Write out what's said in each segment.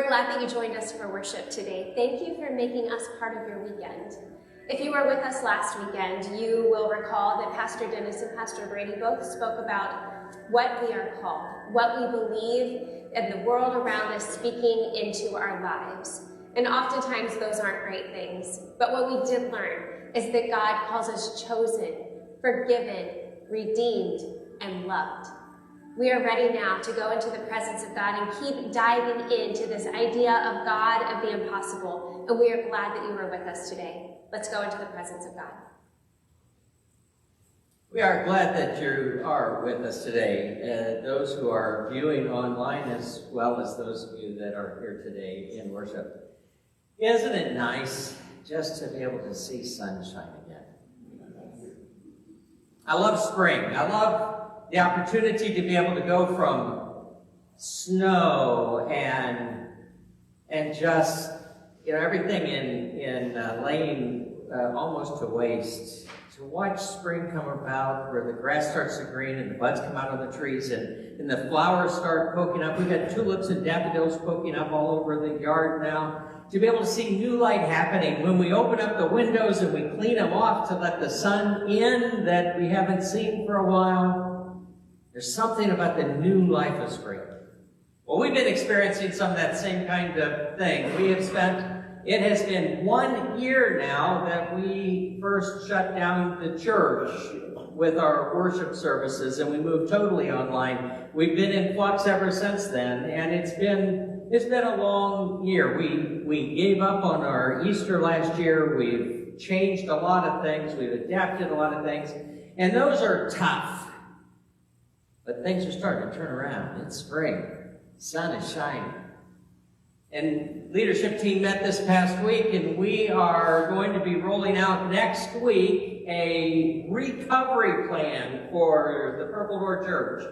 We're glad that you joined us for worship today. Thank you for making us part of your weekend. If you were with us last weekend, you will recall that Pastor Dennis and Pastor Brady both spoke about what we are called, what we believe, and the world around us speaking into our lives. And oftentimes those aren't great things. But what we did learn is that God calls us chosen, forgiven, redeemed, and loved. We are ready now to go into the presence of God and keep diving into this idea of God of the impossible. And we are glad that you were with us today. Let's go into the presence of God. We are glad that you are with us today, those who are viewing online as well as those of you that are here today in worship. Isn't it nice just to be able to see sunshine again? I love spring. I love the opportunity to be able to go from snow and just, everything in laying almost to waste, to watch spring come about where the grass starts to green and the buds come out of the trees and the flowers start poking up. We've got tulips and daffodils poking up all over the yard now. To be able to see new light happening when we open up the windows and we clean them off to let the sun in that we haven't seen for a while. There's something about the new life of spring. Well, we've been experiencing some of that same kind of thing. It has been 1 year now that we first shut down the church with our worship services and we moved totally online. We've been in flux ever since then, and it's been a long year. We gave up on our Easter last year. We've changed a lot of things. We've adapted a lot of things, and those are tough. But things are starting to turn around. It's spring. The sun is shining. And leadership team met this past week, and we are going to be rolling out next week a recovery plan for the Purple Door Church.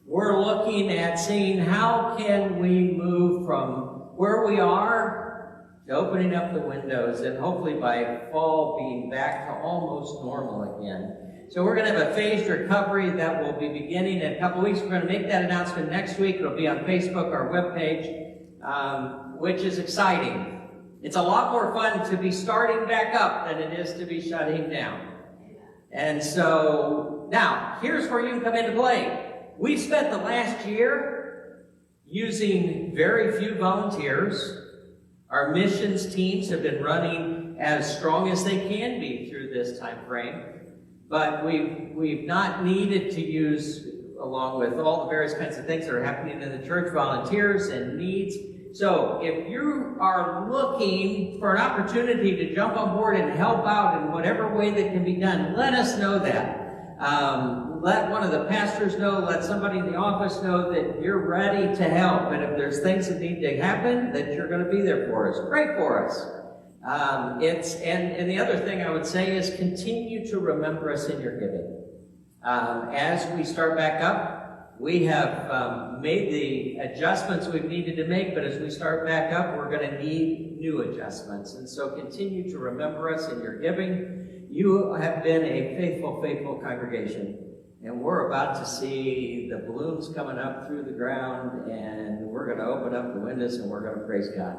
We're looking at seeing how can we move from where we are to opening up the windows and hopefully by fall being back to almost normal again. So we're going to have a phased recovery that will be beginning in a couple weeks. We're going to make that announcement next week. It'll be on Facebook, our webpage, which is exciting. It's a lot more fun to be starting back up than it is to be shutting down. And so now, here's where you can come into play. We've spent the last year using very few volunteers. Our missions teams have been running as strong as they can be through this time frame. But we've not needed to use, along with all the various kinds of things that are happening in the church, volunteers and needs. So if you are looking for an opportunity to jump on board and help out in whatever way that can be done, let us know that. Let one of the pastors know, let somebody in the office know that you're ready to help. And if there's things that need to happen, that you're going to be there for us. Pray for us. And the other thing I would say is continue to remember us in your giving. As we start back up, we have made the adjustments we've needed to make, but as we start back up, we're going to need new adjustments. And so continue to remember us in your giving. You have been a faithful, faithful congregation, and we're about to see the balloons coming up through the ground, and we're going to open up the windows and we're going to praise God.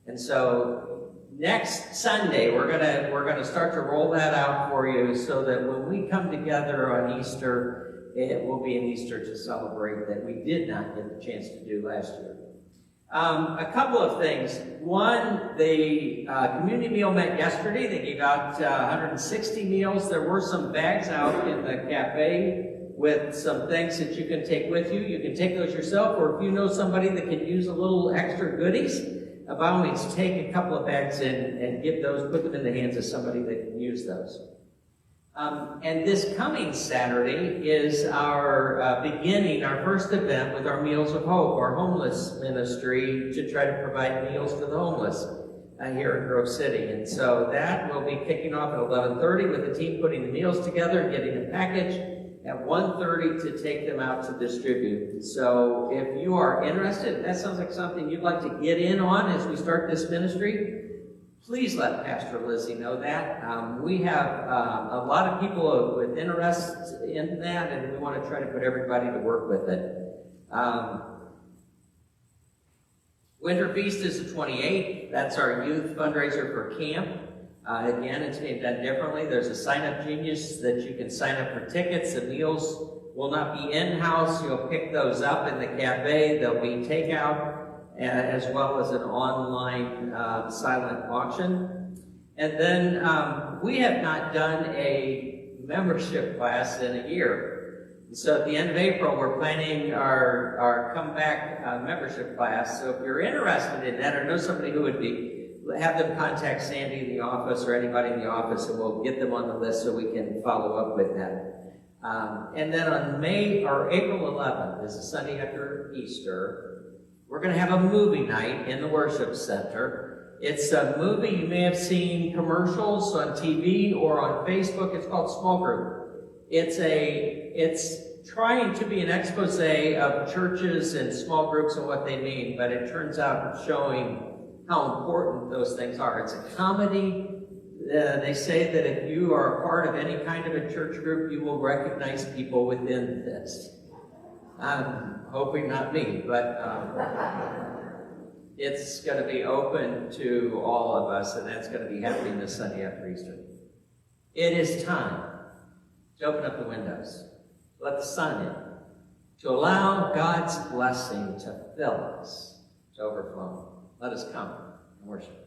And so next Sunday, we're gonna start to roll that out for you so that when we come together on Easter, it will be an Easter to celebrate that we did not get the chance to do last year. A couple of things. One, the community meal met yesterday. They gave out 160 meals. There were some bags out in the cafe with some things that you can take with you. You can take those yourself, or if you know somebody that can use a little extra goodies, by all means, take a couple of bags in and give those, put them in the hands of somebody that can use those. And this coming Saturday is our beginning, our first event with our Meals of Hope, our homeless ministry, to try to provide meals to the homeless here in Grove City. And so that will be kicking off at 11:30 with the team putting the meals together, getting them packaged, at 1:30 to take them out to distribute. So if you are interested, if that sounds like something you'd like to get in on as we start this ministry, please let Pastor Lizzie know that. We have a lot of people with interest in that, and we want to try to put everybody to work with it. Winter Feast is the 28th. That's our youth fundraiser for camp. Again, it's being done differently. There's a sign-up genius that you can sign up for tickets. The meals will not be in-house. You'll pick those up in the cafe. There'll be takeout as well as an online silent auction. And then we have not done a membership class in a year. So at the end of April, we're planning our comeback membership class. So if you're interested in that or know somebody who would be, have them contact Sandy in the office or anybody in the office, and we'll get them on the list so we can follow up with that. And then on April 11th, is a Sunday after Easter, we're going to have a movie night in the worship center. It's a movie, you may have seen commercials on TV or on Facebook. It's called Small Group. It's trying to be an expose of churches and small groups and what they mean, but it turns out showing how important those things are. It's a comedy. They say that if you are a part of any kind of a church group, you will recognize people within this. I'm hoping not me, but it's going to be open to all of us, and that's going to be happening this Sunday after Easter. It is time to open up the windows, let the sun in, to allow God's blessing to fill us to overflowing. Let us come and worship.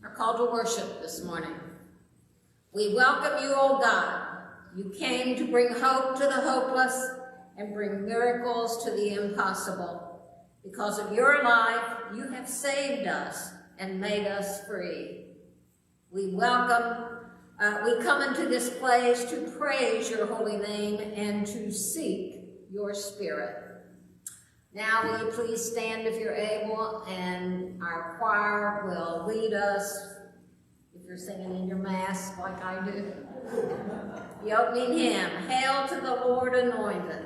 Our call to worship this morning. We welcome you, O God, You came to bring hope to the hopeless and bring miracles to the impossible. Because of your life, you have saved us and made us free. We come into this place to praise your holy name and to seek your spirit. Now will you please stand if you're able, and our choir will lead us, if you're singing in your mask like I do, the opening hymn, Hail to the Lord Anointed.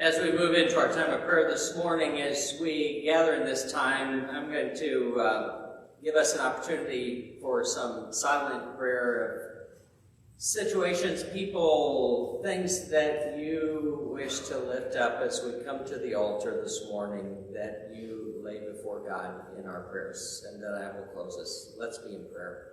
As we move into our time of prayer this morning, as we gather in this time, I'm going to give us an opportunity for some silent prayer of situations, people, things that you wish to lift up as we come to the altar this morning that you lay before God in our prayers. And then I will close us. Let's be in prayer.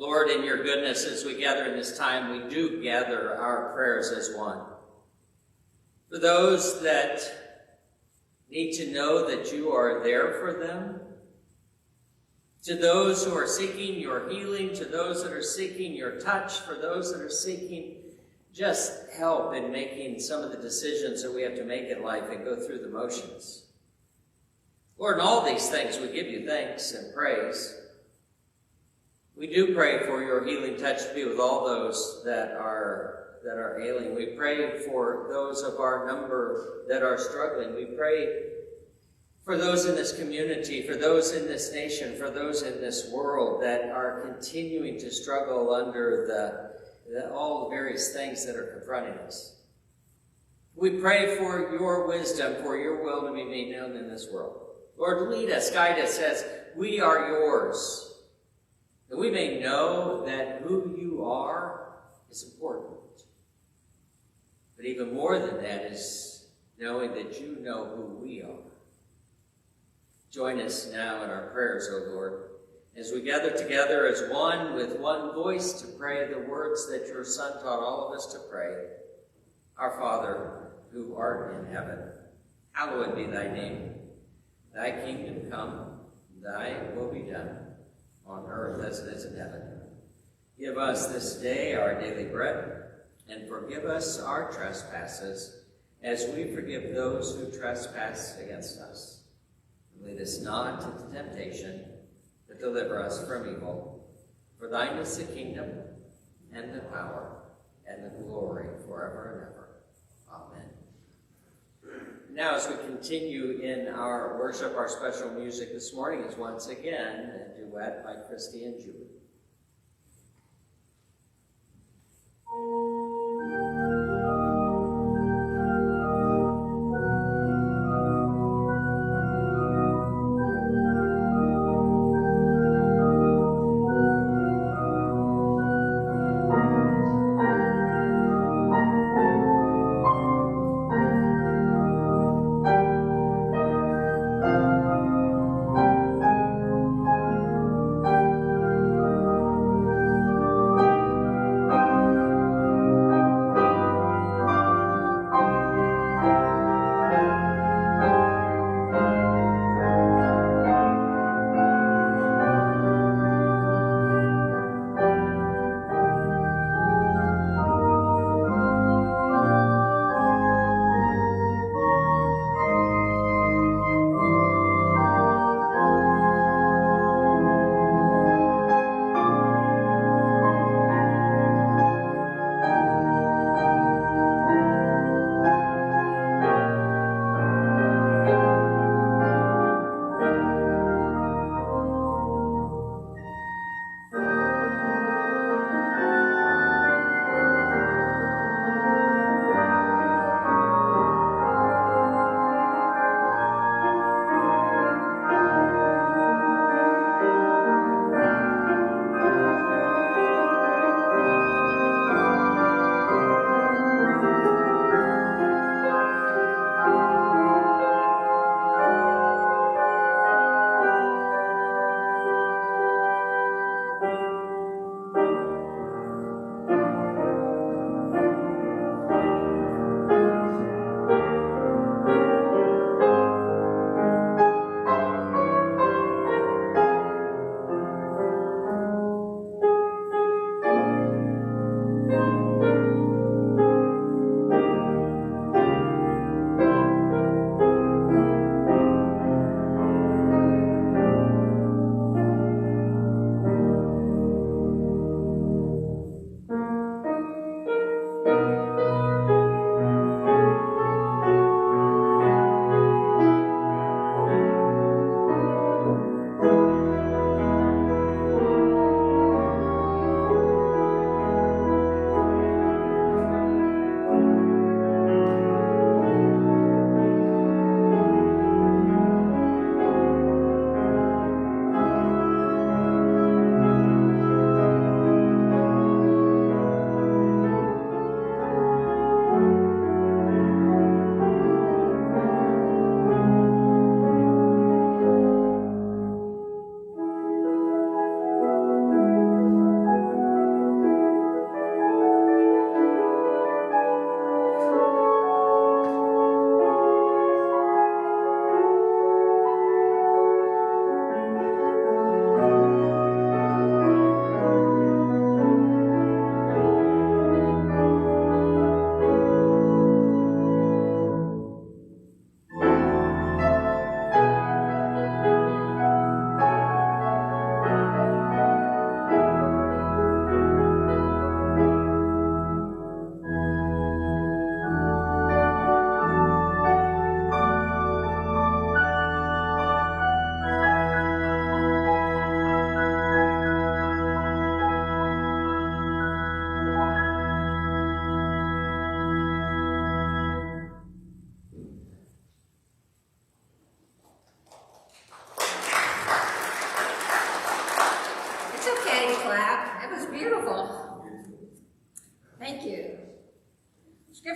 Lord, in your goodness, as we gather in this time, we do gather our prayers as one. For those that need to know that you are there for them, to those who are seeking your healing, to those that are seeking your touch, for those that are seeking just help in making some of the decisions that we have to make in life and go through the motions. Lord, in all these things, we give you thanks and praise. We do pray for your healing touch to be with all those that are ailing. We pray for those of our number that are struggling. We pray for those in this community, for those in this nation, for those in this world that are continuing to struggle under all the various things that are confronting us. We pray for your wisdom, for your will to be made known in this world. Lord, lead us, guide us as we are yours. That we may know that who you are is important. But even more than that is knowing that you know who we are. Join us now in our prayers, O Lord, As we gather together as one with one voice to pray the words that your Son taught all of us to pray, Our Father, who art in heaven, hallowed be thy name. Thy kingdom come, thy will be done, on earth as it is in heaven. Give us this day our daily bread, and forgive us our trespasses, as we forgive those who trespass against us. Lead us not into temptation, but deliver us from evil. For thine is the kingdom, and the power, and the glory forever and ever. Amen. Now, as we continue in our worship, our special music this morning is once again a duet by Christy and Julie.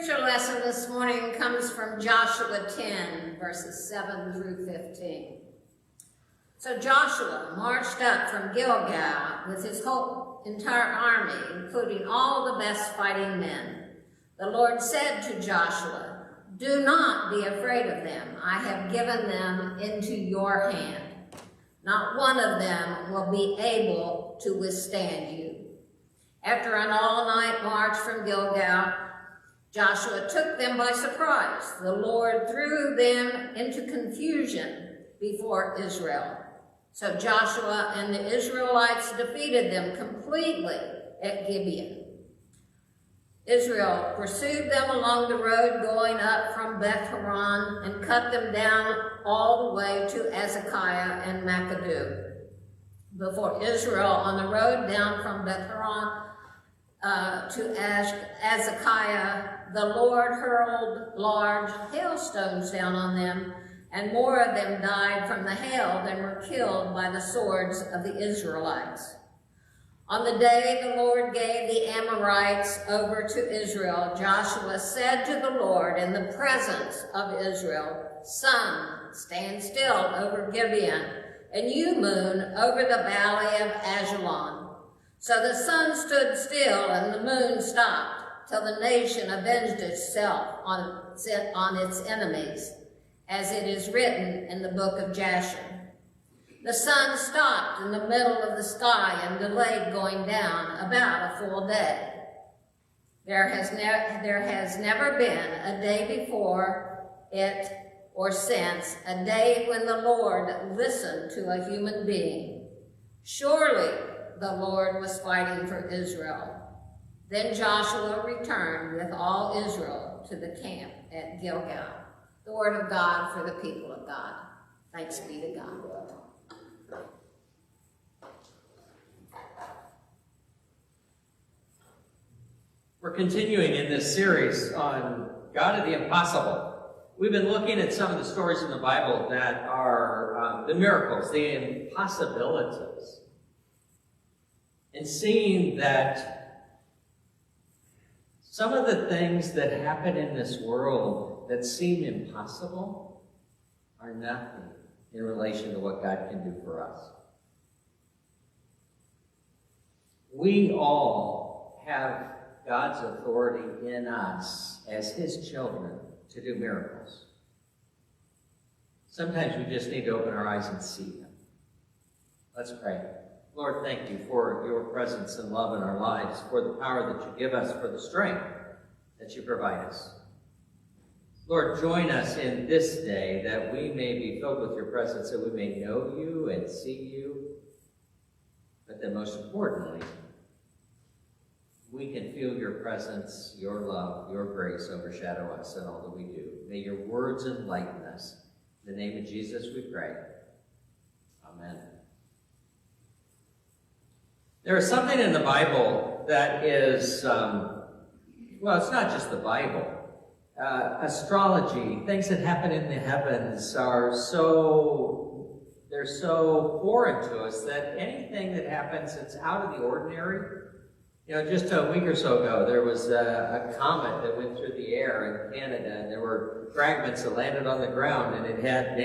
Scripture lesson this morning comes from Joshua 10, verses 7 through 15. So Joshua marched up from Gilgal with his whole entire army, including all the best fighting men. The Lord said to Joshua, "Do not be afraid of them. I have given them into your hand. Not one of them will be able to withstand you." After an all-night march from Gilgal, Joshua took them by surprise. The Lord threw them into confusion before Israel. So Joshua and the Israelites defeated them completely at Gibeon. Israel pursued them along the road going up from Beth Horon and cut them down all the way to Azekah and Makkedah. Before Israel, on the road down from Beth Horon to Azekah, the Lord hurled large hailstones down on them, and more of them died from the hail than were killed by the swords of the Israelites. On the day the Lord gave the Amorites over to Israel, Joshua said to the Lord in the presence of Israel, "Sun, stand still over Gibeon, and you, moon, over the valley of Ajalon." So the sun stood still and the moon stopped, till the nation avenged itself on its enemies, as it is written in the book of Jasher. The sun stopped in the middle of the sky and delayed going down about a full day. There has never been a day before it or since, a day when the Lord listened to a human being. Surely the Lord was fighting for Israel. Then Joshua returned with all Israel to the camp at Gilgal. The word of God for the people of God. Thanks be to God. We're continuing in this series on God of the impossible. We've been looking at some of the stories in the Bible that are the miracles, the impossibilities, and seeing that some of the things that happen in this world that seem impossible are nothing in relation to what God can do for us. We all have God's authority in us as his children to do miracles. Sometimes we just need to open our eyes and see them. Let's pray. Lord, thank you for your presence and love in our lives, for the power that you give us, for the strength that you provide us. Lord, join us in this day that we may be filled with your presence, that we may know you and see you, but then most importantly, we can feel your presence, your love, your grace overshadow us in all that we do. May your words enlighten us. In the name of Jesus we pray. Amen. There is something in the Bible that is, well, it's not just the Bible. Astrology, things that happen in the heavens are they're so foreign to us that anything that happens that's out of the ordinary. You know, just a week or so ago, there was a comet that went through the air in Canada, and there were fragments that landed on the ground, and it had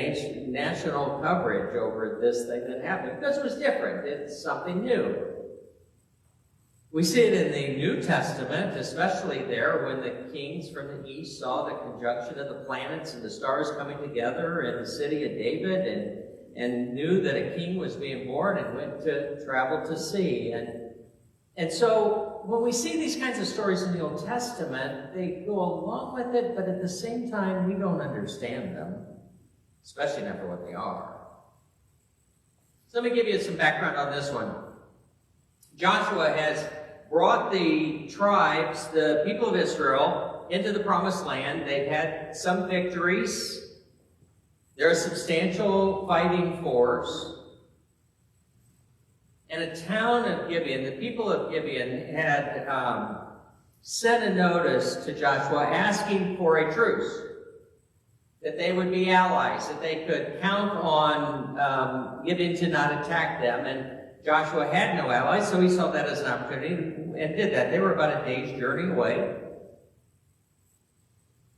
national coverage over this thing that happened, because it was different. It's something new. We see it in the New Testament, especially there when the kings from the east saw the conjunction of the planets and the stars coming together in the city of David, and knew that a king was being born and went to travel to see. And so when we see these kinds of stories in the Old Testament, they go along with it, but at the same time, we don't understand them, especially not for what they are. So let me give you some background on this one. Joshua has brought the tribes, the people of Israel, into the Promised Land. They've had some victories. They're a substantial fighting force. And the town of Gibeon, the people of Gibeon, had sent a notice to Joshua asking for a truce, that they would be allies, that they could count on Gibeon to not attack them. And Joshua had no allies, so he saw that as an opportunity and did that. They were about a day's journey away.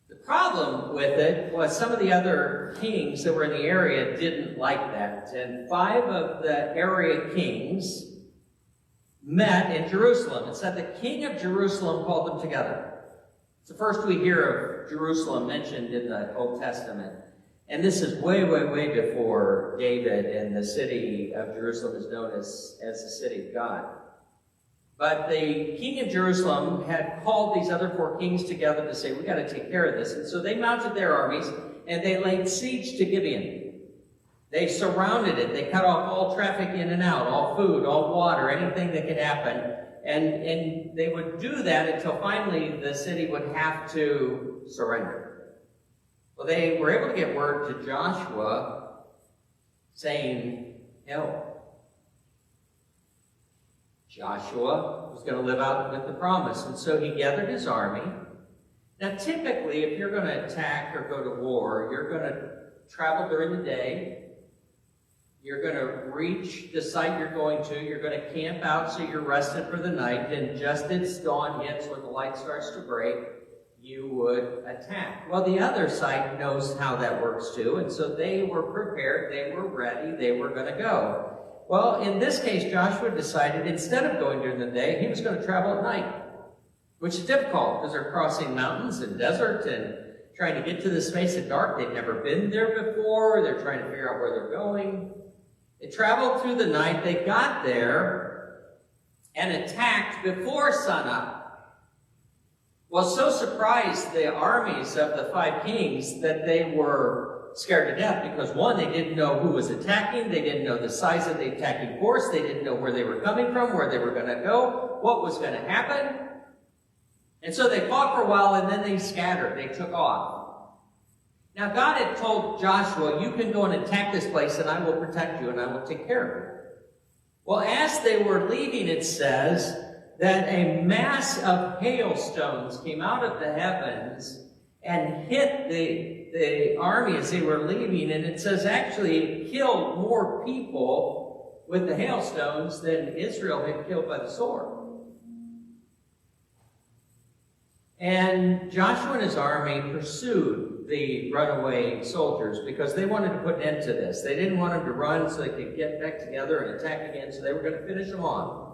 The problem with it was some of the other kings that were in the area didn't like that. And 5 of the area kings met in Jerusalem. It said the king of Jerusalem called them together. It's the first we hear of Jerusalem mentioned in the Old Testament. And this is way, way, way before David, and the city of Jerusalem is known as the city of God. But the king of Jerusalem had called these other 4 kings together to say, we got to take care of this. And so they mounted their armies, and they laid siege to Gibeon. They surrounded it. They cut off all traffic in and out, all food, all water, anything that could happen. And they would do that until finally the city would have to surrender. Well, they were able to get word to Joshua saying, help. Joshua was going to live out with the promise, and so he gathered his army. Now, typically, if you're going to attack or go to war, you're going to travel during the day. You're going to reach the site you're going to. You're going to camp out so you're rested for the night. And just as dawn hits, when the light starts to break, you would attack. Well, the other side knows how that works too, and so they were prepared. They were ready. They were going to go. Well, in this case, Joshua decided instead of going during the day, he was going to travel at night, which is difficult because they're crossing mountains and desert and trying to get to this space at dark. They've never been there before. They're trying to figure out where they're going. They traveled through the night. They got there and attacked before sunup. Well, so surprised the armies of the 5 kings that they were scared to death because, one, they didn't know who was attacking. They didn't know the size of the attacking force. They didn't know where they were coming from, where they were going to go, what was going to happen. And so they fought for a while, and then they scattered. They took off. Now, God had told Joshua, you can go and attack this place, and I will protect you, and I will take care of you. Well, as they were leaving, it says that a mass of hailstones came out of the heavens and hit the army as they were leaving, and it says actually it killed more people with the hailstones than Israel had killed by the sword. And Joshua and his army pursued the runaway soldiers because they wanted to put an end to this. They didn't want them to run so they could get back together and attack again, so they were going to finish them off.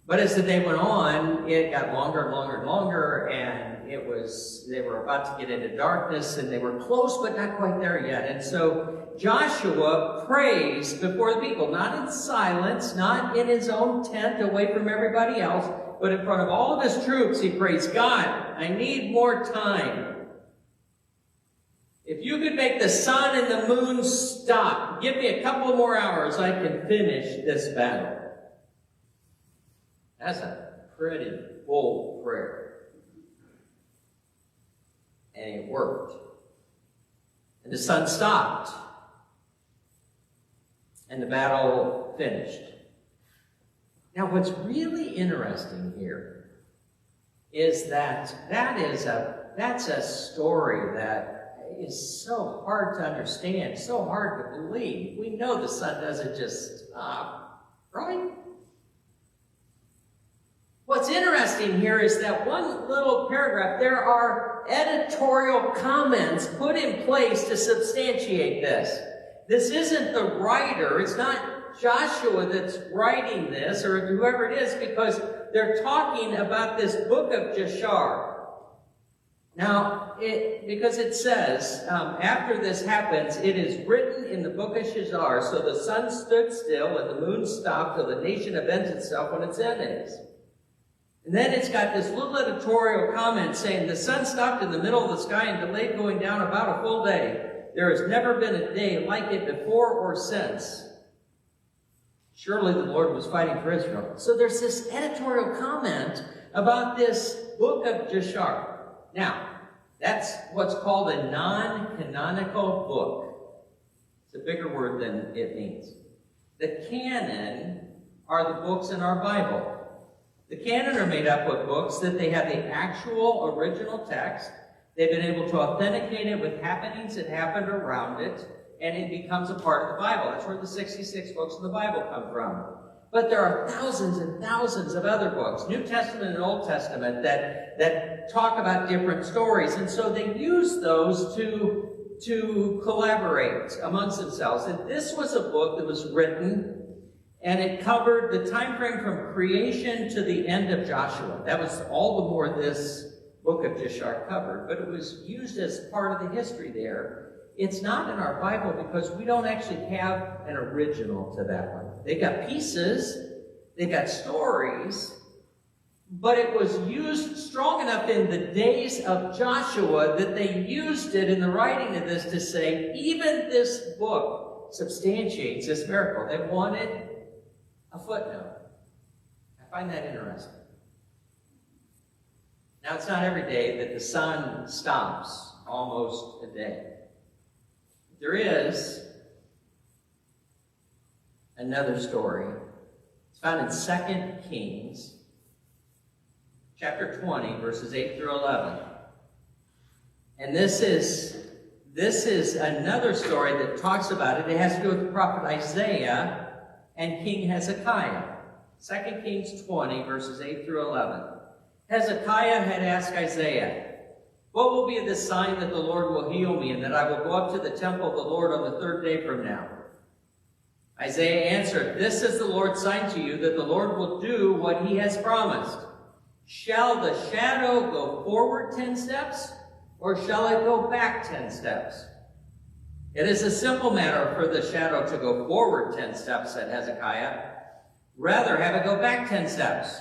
But as the day went on, it got longer and longer and longer, and they were about to get into darkness, and they were close but not quite there yet. And so Joshua prays before the people, not in silence, not in his own tent away from everybody else, but in front of all of his troops. He prays, God, I need more time. If you could make the sun and the moon stop, give me a couple more hours, I can finish this battle. That's a pretty bold prayer. And it worked. And the sun stopped. And the battle finished. Now, what's really interesting here is that's a story that is so hard to understand, so hard to believe. We know the sun doesn't just stop, right? What's interesting here is that one little paragraph, there are editorial comments put in place to substantiate this. This isn't the writer, it's not Joshua that's writing this, or whoever it is, because they're talking about this book of Jashar. Now, because it says, after this happens, it is written in the book of Jashar, so the sun stood still and the moon stopped till the nation avenged itself on its enemies. And then it's got this little editorial comment saying, the sun stopped in the middle of the sky and delayed going down about a full day. There has never been a day like it before or since. Surely the Lord was fighting for Israel. So there's this editorial comment about this book of Jashar. Now, that's what's called a non-canonical book. It's a bigger word than it means. The canon are the books in our Bible. The canon are made up of books that they have the actual original text. They've been able to authenticate it with happenings that happened around it, and it becomes a part of the Bible. That's where the 66 books of the Bible come from. But there are thousands and thousands of other books, New Testament and Old Testament, that talk about different stories. And so they use those to collaborate amongst themselves. And this was a book that was written, and it covered the time frame from creation to the end of Joshua. That was all the more this book of Jishar covered, but it was used as part of the history there. It's not in our Bible because we don't actually have an original to that one. They've got pieces, they've got stories, but it was used strong enough in the days of Joshua that they used it in the writing of this to say, even this book substantiates this miracle. They wanted a footnote. I find that interesting. Now, it's not every day that the sun stops almost a day. There is another story. It's found in 2 Kings, chapter 20, verses 8 through 11. And this is another story that talks about it. It has to do with the prophet Isaiah and King Hezekiah. 2 Kings 20, verses 8 through 11. Hezekiah had asked Isaiah, "What will be the sign that the Lord will heal me and that I will go up to the temple of the Lord on the 3rd day from now?" Isaiah answered, "This is the Lord's sign to you, that the Lord will do what he has promised. Shall the shadow go forward 10 steps, or shall it go back 10 steps?" "It is a simple matter for the shadow to go forward 10 steps, said Hezekiah. "Rather have it go back 10 steps.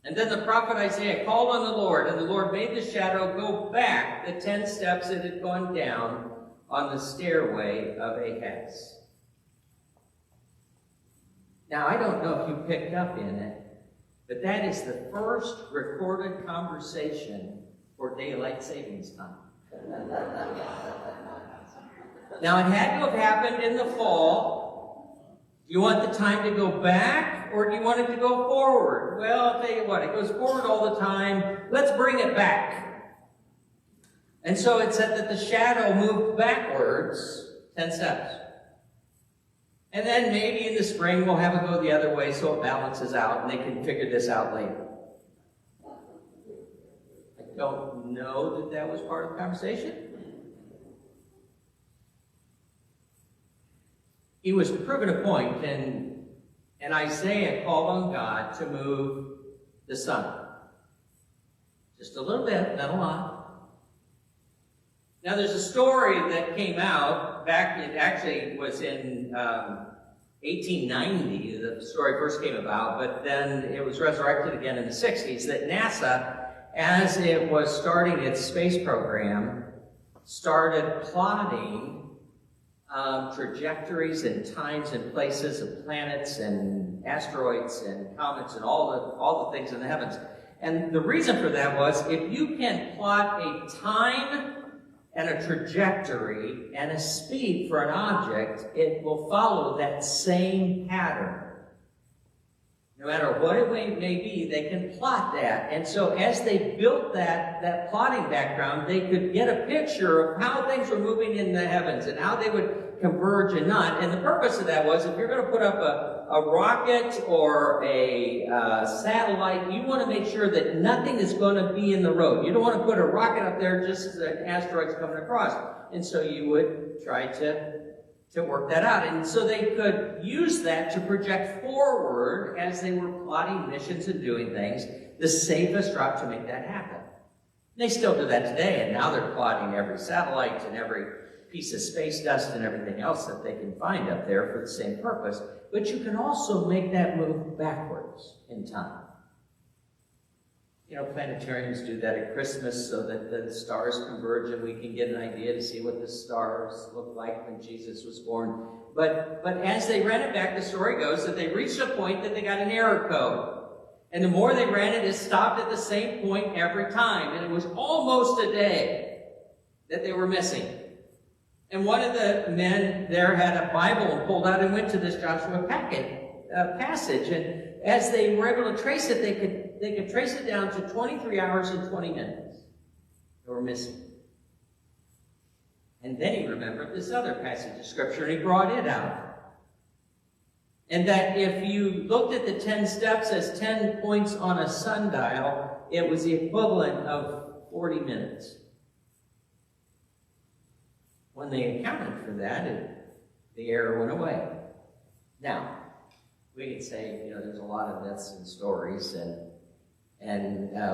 And then the prophet Isaiah called on the Lord, and the Lord made the shadow go back the 10 steps it had gone down on the stairway of Ahaz. Now, I don't know if you picked up in it, but that is the first recorded conversation for daylight savings time. Now, it had to have happened in the fall. Do you want the time to go back, or do you want it to go forward? Well, I'll tell you what, it goes forward all the time. Let's bring it back. And so it said that the shadow moved backwards 10 steps. And then maybe in the spring we'll have it go the other way so it balances out and they can figure this out later. I don't know that that was part of the conversation. He was proving a point, and Isaiah called on God to move the sun. Just a little bit, not a lot. Now there's a story that came out back, it actually was in 1890, the story first came about, but then it was resurrected again in the 60s, that NASA, as it was starting its space program, started plotting trajectories and times and places of planets and asteroids and comets and all the things in the heavens. And the reason for that was, if you can plot a time and a trajectory and a speed for an object, it will follow that same pattern. No matter what it may be, they can plot that. And so as they built that plotting background, they could get a picture of how things were moving in the heavens and how they would converge and not. And the purpose of that was, if you're going to put up a rocket or a satellite, you want to make sure that nothing is going to be in the road. You don't want to put a rocket up there just as an asteroid's coming across. And so you would try to work that out. And so they could use that to project forward as they were plotting missions and doing things, the safest route to make that happen. They still do that today, and now they're plotting every satellite and every piece of space dust and everything else that they can find up there for the same purpose. But you can also make that move backwards in time. You know, planetariums do that at Christmas so that the stars converge and we can get an idea to see what the stars looked like when Jesus was born. But as they ran it back, the story goes that they reached a point that they got an error code. And the more they ran it, it stopped at the same point every time. And it was almost a day that they were missing. And one of the men there had a Bible and pulled out and went to this Joshua passage. And as they were able to trace it, they could trace it down to 23 hours and 20 minutes. They were missing. And then he remembered this other passage of Scripture, and he brought it out. And that if you looked at the 10 steps as 10 points on a sundial, it was the equivalent of 40 minutes. When they accounted for that, the error went away. Now, we could say, there's a lot of myths and stories, and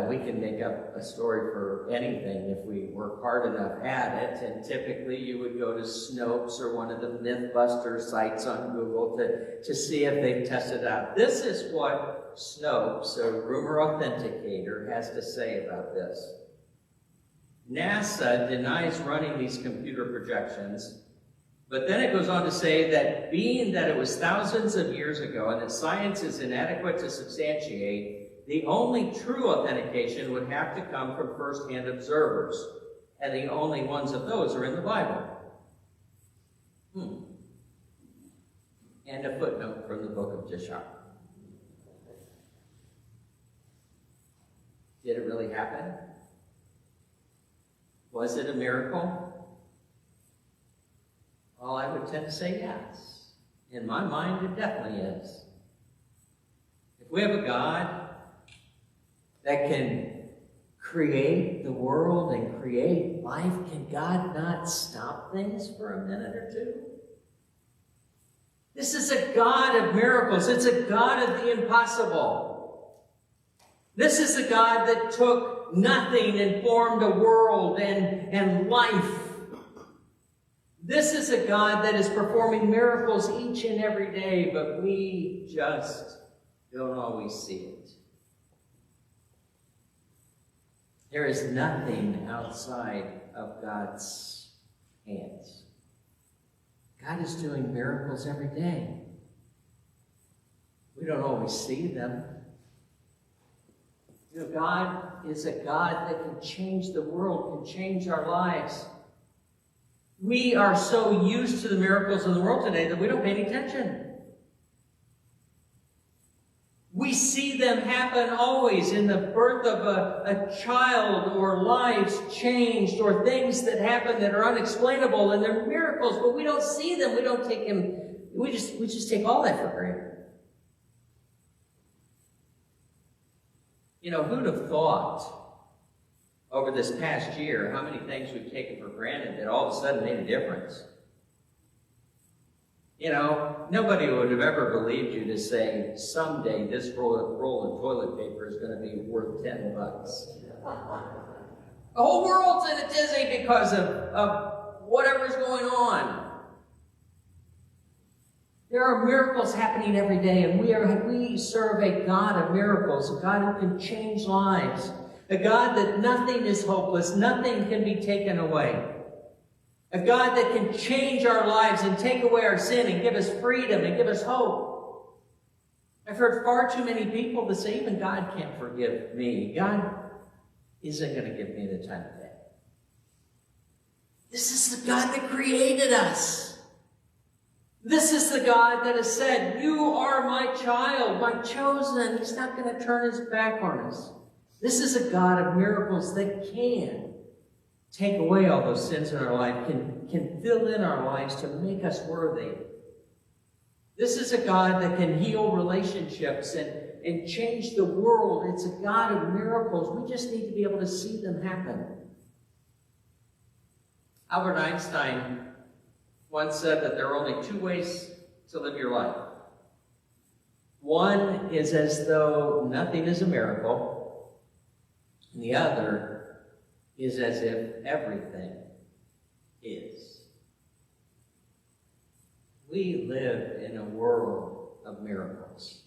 we can make up a story for anything if we work hard enough at it. And typically you would go to Snopes or one of the Mythbuster sites on Google to see if they've tested out. This is what Snopes, a rumor authenticator, has to say about this. NASA denies running these computer projections, but then it goes on to say that being that it was thousands of years ago and that science is inadequate to substantiate, the only true authentication would have to come from first-hand observers, and the only ones of those are in the Bible. And a footnote from the book of Jashar. Did it really happen? Was it a miracle? Well, I would tend to say yes. In my mind, it definitely is. If we have a God that can create the world and create life, can God not stop things for a minute or two? This is a God of miracles. It's a God of the impossible. This is a God that took nothing and formed a world and life. This is a God that is performing miracles each and every day, but we just don't always see it. There is nothing outside of God's hands. God is doing miracles every day. We don't always see them. God is a God that can change the world, can change our lives. We are so used to the miracles of the world today that we don't pay any attention. We see them happen always in the birth of a child, or lives changed, or things that happen that are unexplainable, and they're miracles, but we don't see them. We don't take them. We just take all that for granted. Who'd have thought over this past year how many things we've taken for granted that all of a sudden made a difference? Nobody would have ever believed you to say, someday this roll of toilet paper is going to be worth $10. The whole world's in a tizzy because of whatever's going on. There are miracles happening every day, and we serve a God of miracles, a God who can change lives, a God that nothing is hopeless, nothing can be taken away. A God that can change our lives and take away our sin and give us freedom and give us hope. I've heard far too many people that say, even God can't forgive me. God isn't going to give me the time of day. This is the God that created us. This is the God that has said, you are my child, my chosen. He's not going to turn his back on us. This is a God of miracles that can take away all those sins in our life, can fill in our lives to make us worthy. This is a God that can heal relationships and change the world. It's a God of miracles. We just need to be able to see them happen. Albert Einstein once said that there are only two ways to live your life. One is as though nothing is a miracle, and the other is as if everything is. We live in a world of miracles.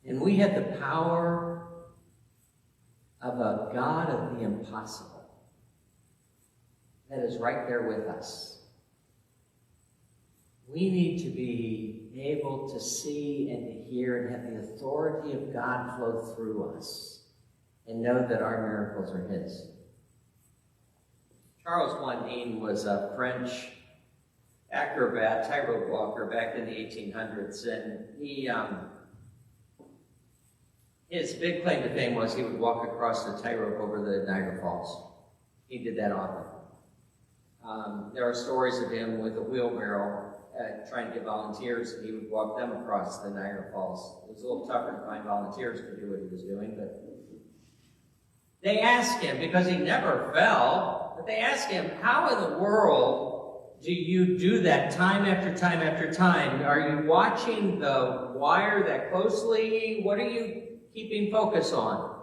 And we have the power of a God of the impossible that is right there with us. We need to be able to see and to hear and have the authority of God flow through us and know that our miracles are his. Charles Blondin was a French acrobat, tightrope walker back in the 1800s, and his big claim to fame was he would walk across the tightrope over the Niagara Falls. He did that often. There are stories of him with a wheelbarrow trying to get volunteers, and he would walk them across the Niagara Falls. It was a little tougher to find volunteers to do what he was doing, but they asked him, because he never fell, but they asked him, how in the world do you do that time after time after time? Are you watching the wire that closely? What are you keeping focus on?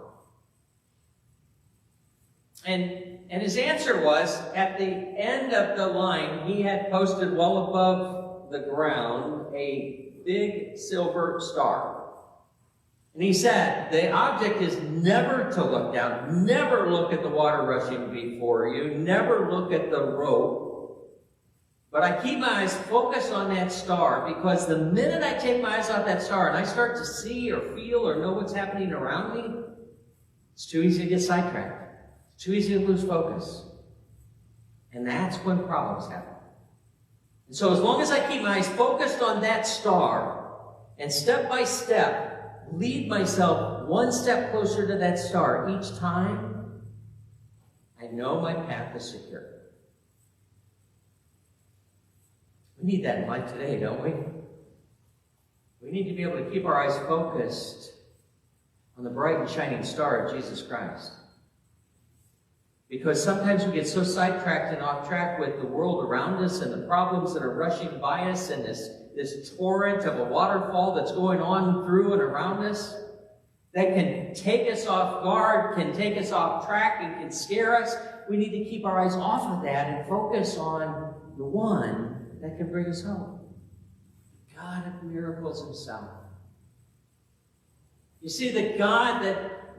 And his answer was, at the end of the line, he had posted well above the ground a big silver star. And he said, the object is never to look down, never look at the water rushing before you, never look at the rope. But I keep my eyes focused on that star, because the minute I take my eyes off that star and I start to see or feel or know what's happening around me, it's too easy to get sidetracked. It's too easy to lose focus. And that's when problems happen. And so as long as I keep my eyes focused on that star, and step by step, lead myself one step closer to that star each time, I know my path is secure. We need that in life today, don't we? We need to be able to keep our eyes focused on the bright and shining star of Jesus Christ. Because sometimes we get so sidetracked and off track with the world around us and the problems that are rushing by us and this torrent of a waterfall that's going on through and around us that can take us off guard, can take us off track, and can scare us. We need to keep our eyes off of that and focus on the one that can bring us home. God of miracles himself. You see, the God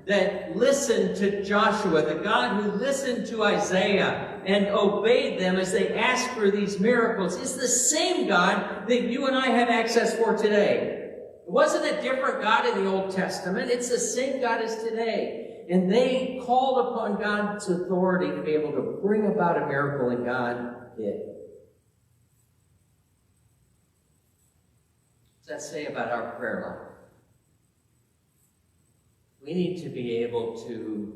that listened to Joshua, the God who listened to Isaiah and obeyed them as they asked for these miracles, is the same God that you and I have access for today. It wasn't a different God in the Old Testament. It's the same God as today. And they called upon God's authority to be able to bring about a miracle, and God did. What does that say about our prayer life? We need to be able to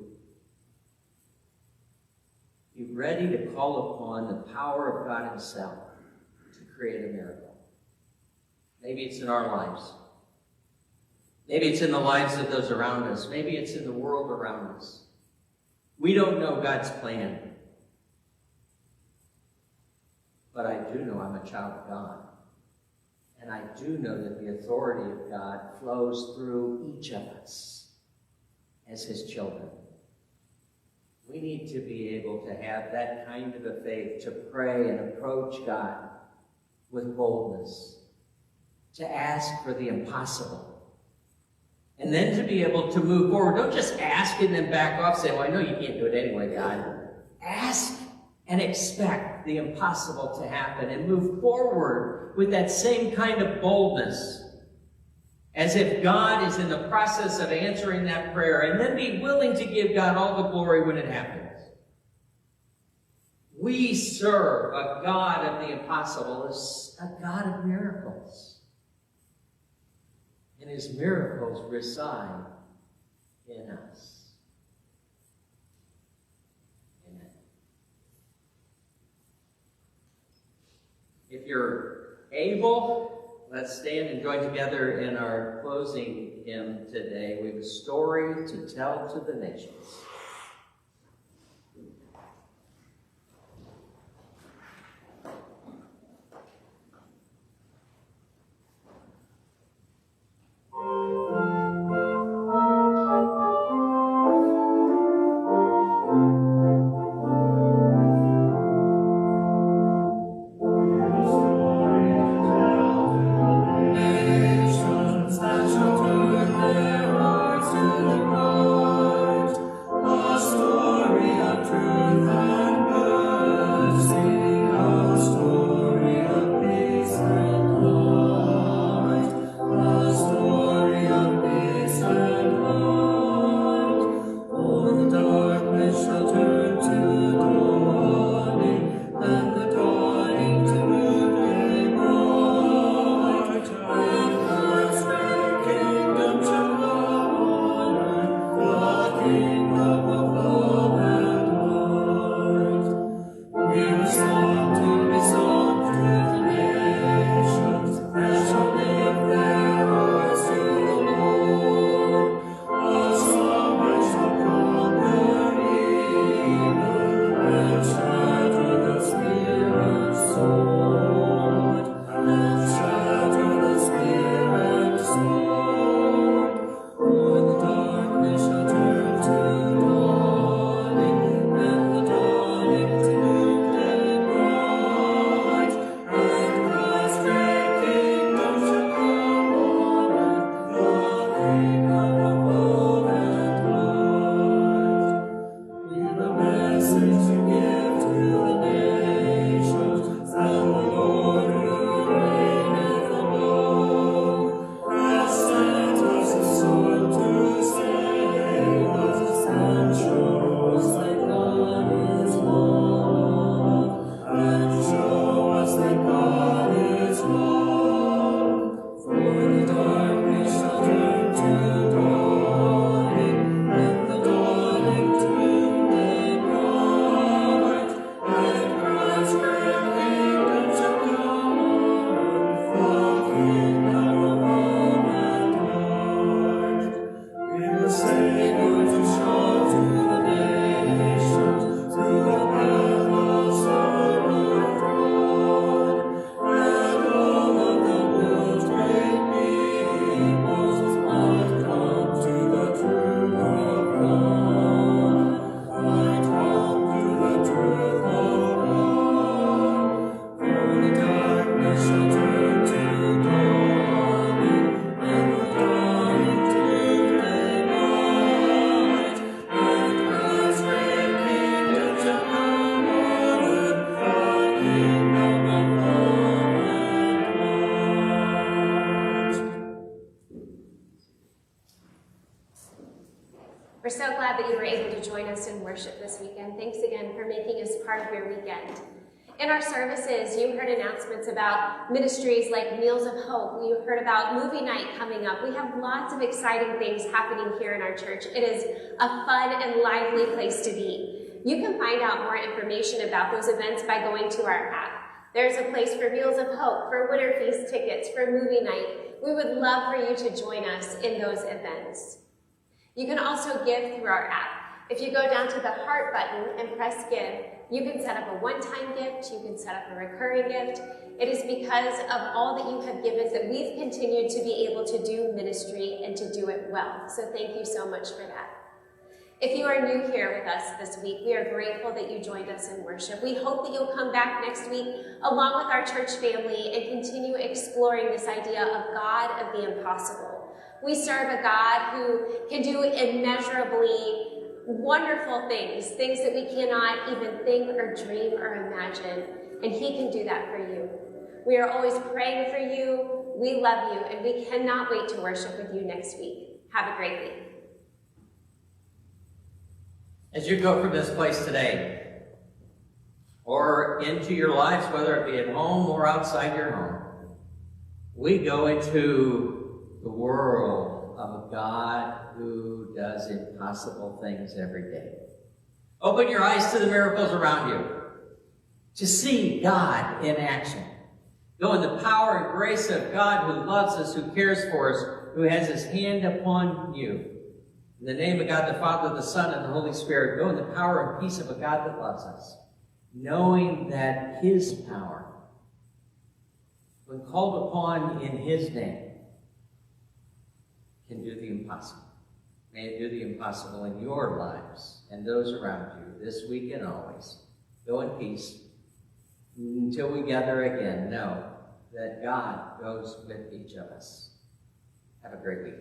be ready to call upon the power of God himself to create a miracle. Maybe it's in our lives. Maybe it's in the lives of those around us. Maybe it's in the world around us. We don't know God's plan. But I do know I'm a child of God. And I do know that the authority of God flows through each of us as his children. We need to be able to have that kind of a faith, to pray and approach God with boldness, to ask for the impossible, and then to be able to move forward. Don't just ask and then back off, say, well, I know you can't do it anyway, God. Ask and expect the impossible to happen, and move forward with that same kind of boldness, as if God is in the process of answering that prayer, and then be willing to give God all the glory when it happens. We serve a God of the impossible, a God of miracles. And his miracles reside in us. Amen. If you're able, let's stand and join together in our closing hymn today. We have a story to tell to the nations. That shall turn their hearts to the right. us in worship this weekend. Thanks again for making us part of your weekend. In our services, you heard announcements about ministries like Meals of Hope. You heard about movie night coming up. We have lots of exciting things happening here in our church. It is a fun and lively place to be. You can find out more information about those events by going to our app. There's a place for Meals of Hope, for Winter Feast tickets, for movie night. We would love for you to join us in those events. You can also give through our app. If you go down to the heart button and press give, you can set up a one-time gift, you can set up a recurring gift. It is because of all that you have given that we've continued to be able to do ministry and to do it well. So thank you so much for that. If you are new here with us this week, we are grateful that you joined us in worship. We hope that you'll come back next week along with our church family and continue exploring this idea of God of the impossible. We serve a God who can do immeasurably wonderful things that we cannot even think or dream or imagine, and he can do that for you. We are always praying for you, we love you, and we cannot wait to worship with you next week. Have a great week. As you go from this place today, or into your lives, whether it be at home or outside your home, we go into the world of a God who does impossible things every day. Open your eyes to the miracles around you, to see God in action. Go in the power and grace of God who loves us, who cares for us, who has his hand upon you. In the name of God the Father, the Son, and the Holy Spirit, go in the power and peace of a God that loves us, knowing that his power, when called upon in his name, can do the impossible. May it do the impossible in your lives and those around you this week and always. Go in peace. Until we gather again, know that God goes with each of us. Have a great week.